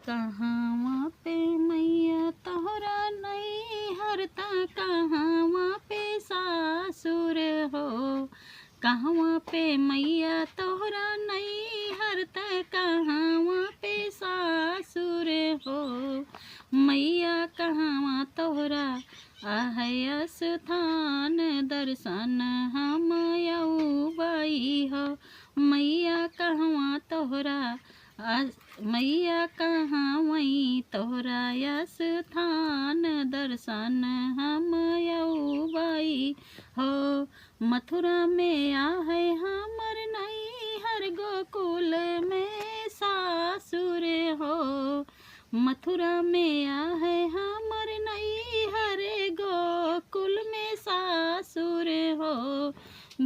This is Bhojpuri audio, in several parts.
कहवा पे मैया तोहरा नैहर त कहवा पे सासुर हो। कहवा पे मैया तोहरा नैहर त कहवा पे सासुर हो। मैया कहवा तोहरा आहय स्थान दर्शन हम अउबई हो। मैया कहवा तोहरा मैया कहवई तोहरा स्थान दर्शन हम अउबई हो। मथुरा में आहे हमर नैहर गोकुल में सासुर हो। मथुरा में आहे हमर नैहर गोकुल में सासुर हो।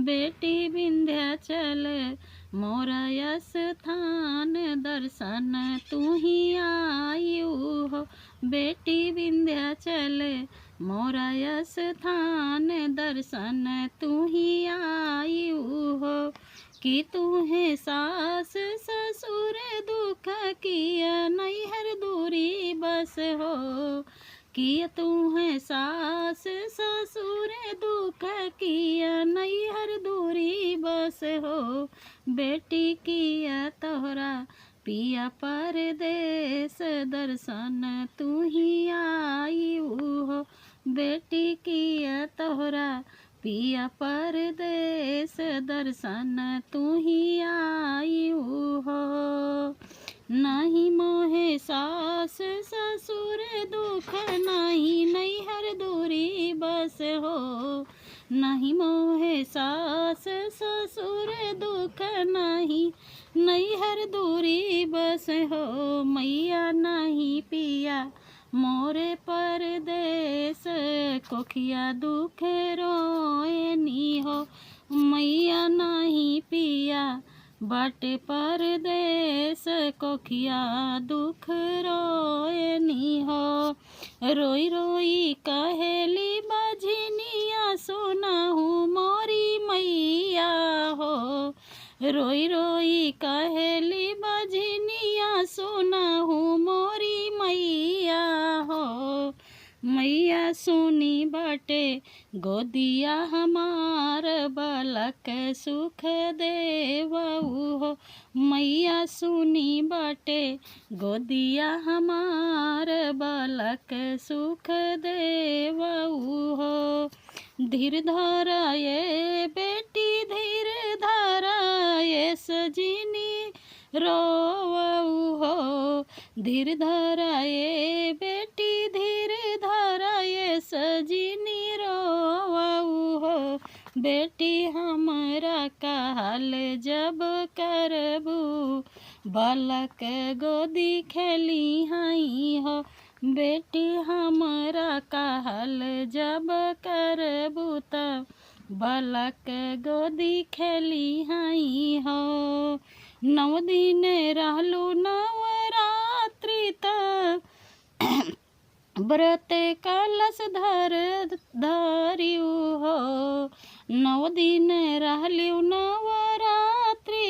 बेटी विंध्याचल मोरा स्थान दर्शन तू ही आयु हो। बेटी विंध्याचल मोरा स्थान दर्शन तू ही आयु हो। कि तू है सास ससुर दुख किया नैहर दूरी बस हो। किया तू है सास ससुर दुख किया नैहर दूरी बस हो। बेटी किया तोहरा पिया परदेस दर्शन तू ही आयु हो। बेटी किया तोहरा पिया परदेस दर्शन तू ही आयु हो। नहीं मोहे सास ससुर दुख नहीं नैहर दूरी बस हो। नहीं मोहे सास ससुर दुख नहीं नैहर दूरी बस हो। मैया नहीं पिया मोरे परदेस कोखिया दुख रोएनी हो। मैया नहीं पिया बाटे परदेस कोखिया दुख रोएनी हो। रोई रोई कहेली बझनिया सुनहु मोरी मैया हो। रोई रोई कहेली बझनिया सुनहु मोरी मैया हो। मैया सुनी बाटे गोदिया हमार बालक सुख देवऊ हो। मैया सुनी बाटे गोदिया हमार बालक सुख देवऊ हो। धीर धरा ये बेटी धीर धरा ये सजनी रोवऊ हो। धीर धरा ये बेटी धीर धरा ये सजनी रोवऊ हो। बेटी हमरा काल जब करबू बालक गोदी खेली हई हो। बेटी हमरा काल जब करबू तब बालक गोदी खेली हई हो। 9 दिन रहलू नवरात्रि तक व्रत कलश धरियू हो। 9 दिन रहलियू नवरात्रि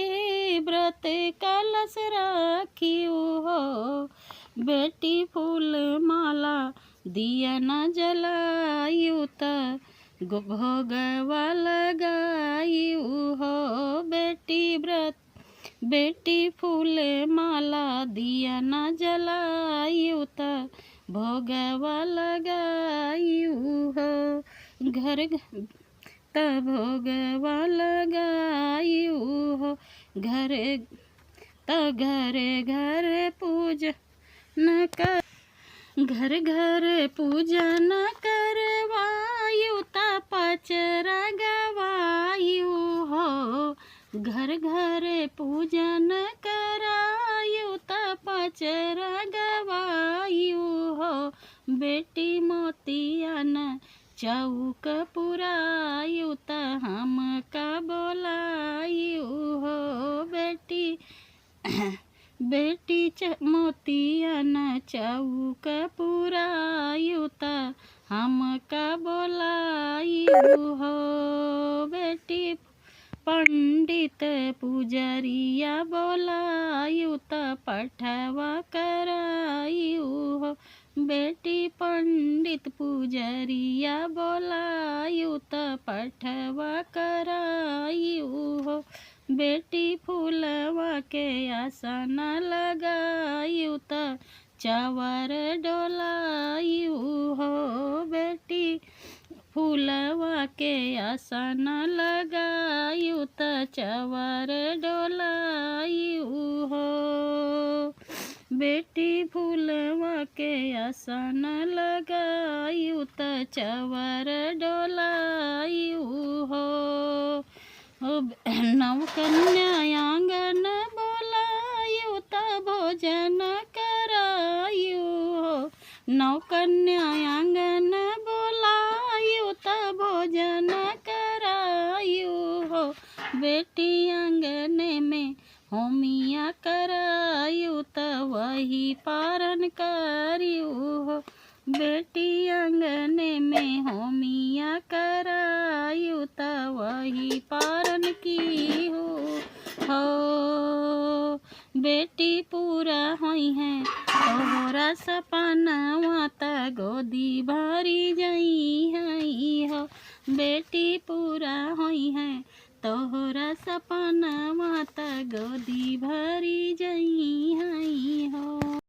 व्रत कलश रखियू हो। बेटी फूल माला दिया न जलायू त भोगवा लगायू हो। बेटी फूल माला दिया न जलायू त भोगवा लगायू हो। घर त भोगवा लगायू हो। घर पूजा न कर घर घर पूजन करवायु त पचरा गवायु हो। घर घर पूजन करायु त पचरा गवायु हो। बेटी मोतियन चौक पुरायु त हम का बोलायु हो। बेटी मोतियन चौक पुरायु त हम का बोलायु हो। बेटी पंडित पुजरिया बोलायु त पठवा करा बेटी पंडित पुजरिया बोलायु त पठवा करायु हो। बेटी फूलवा के आसन लगायु त चवर डोलायु हो। बेटी फूलवा के आसन लगायु त चवर डोलायु हो। बेटी फूलवा के आसन लगायु त चवर डोलायु हो। नवकन्या आंगन बोलायु त भोजन करायु हो। नवकन्या आंगन बोलायु त भोजन करायु हो। बेटी आंगने में होमिया करायु त वही पारण करियु हो। बेटी आंगने में होमिया करायु त वही पारण की हो। बेटी पूरा होई है तोहरा सपनवा त गोदी भरी जई हई हो। बेटी पूरा होई है तोहरा सपनवा त गोदी भरी जई हई हो।